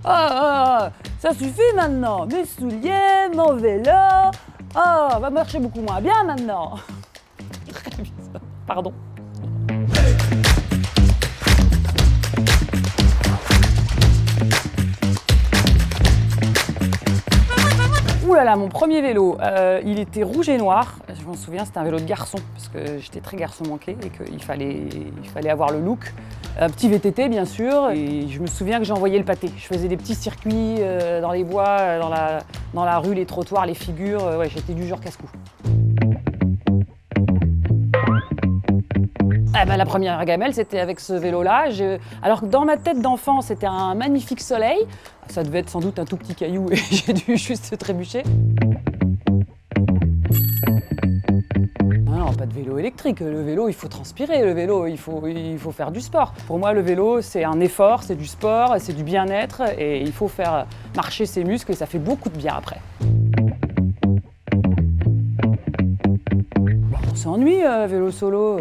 Ça suffit maintenant. Mes souliers, mon vélo. Oh, va marcher beaucoup moins bien maintenant. Pardon. Ouh là là, mon premier vélo, il était rouge et noir. Je m'en souviens, c'était un vélo de garçon, parce que j'étais très garçon manqué et qu'il fallait avoir le look. Un petit VTT, bien sûr, et je me souviens que j'envoyais le pâté. Je faisais des petits circuits dans les bois, dans la rue, les trottoirs, les figures. Ouais, j'étais du genre casse-cou. Ah bah, la première gamelle, c'était avec ce vélo-là. Alors que dans ma tête d'enfant, c'était un magnifique soleil. Ça devait être sans doute un tout petit caillou et j'ai dû juste trébucher. Non, pas de vélo électrique. Le vélo, il faut transpirer. Le vélo, il faut faire du sport. Pour moi, le vélo, c'est un effort, c'est du sport, c'est du bien-être et il faut faire marcher ses muscles et ça fait beaucoup de bien après. On s'ennuie, vélo solo.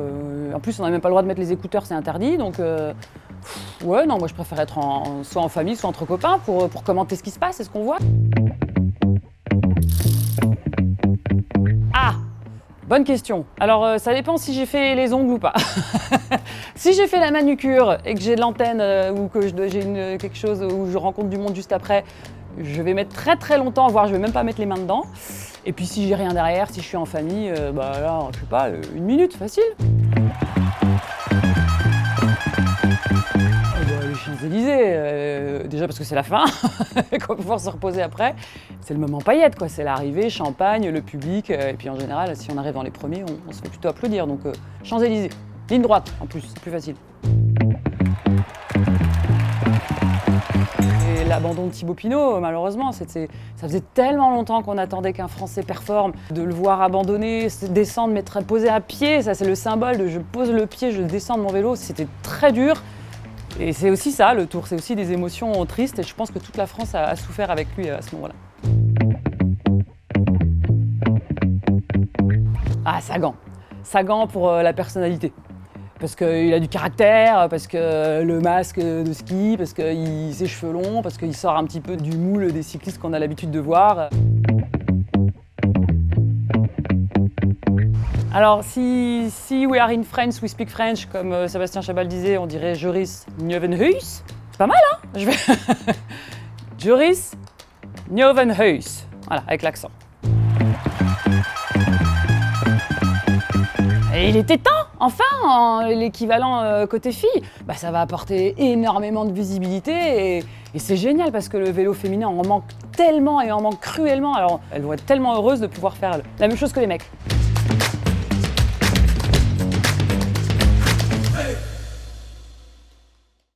En plus, on n'a même pas le droit de mettre les écouteurs, c'est interdit. Donc, ouais, non, moi je préfère être soit en famille, soit entre copains pour commenter ce qui se passe et ce qu'on voit. Ah, bonne question. Alors, ça dépend si j'ai fait les ongles ou pas. Si j'ai fait la manucure et que j'ai de l'antenne ou que j'ai quelque chose où je rencontre du monde juste après, je vais mettre très très longtemps, voire je vais même pas mettre les mains dedans. Et puis si j'ai rien derrière, si je suis en famille, bah là, je sais pas, 1 minute, facile. Les Champs-Élysées, déjà parce que c'est la fin, et qu'on va pouvoir se reposer après. C'est le moment paillette, quoi. C'est l'arrivée, champagne, le public, et puis en général, si on arrive dans les premiers, on se fait plutôt applaudir. Donc Champs-Élysées, ligne droite en plus, c'est plus facile. L'abandon de Thibaut Pinot, malheureusement, ça faisait tellement longtemps qu'on attendait qu'un Français performe. De le voir abandonner, descendre, poser un pied, ça c'est le symbole de je pose le pied, je descends de mon vélo, c'était très dur. Et c'est aussi ça, le Tour, c'est aussi des émotions tristes et je pense que toute la France a souffert avec lui à ce moment-là. Ah, Sagan. Sagan pour la personnalité. Parce qu'il a du caractère, parce que le masque de ski, parce que ses cheveux longs, parce qu'il sort un petit peu du moule des cyclistes qu'on a l'habitude de voir. Alors, si we are in France, we speak French, comme Sébastien Chabal disait, on dirait Joris Nieuwenhuis. C'est pas mal, hein? Joris Nieuwenhuis. Voilà, avec l'accent. Et il était temps, enfin, l'équivalent côté fille. Bah, ça va apporter énormément de visibilité et c'est génial parce que le vélo féminin en manque tellement et en manque cruellement. Alors, elles vont être tellement heureuses de pouvoir faire la même chose que les mecs.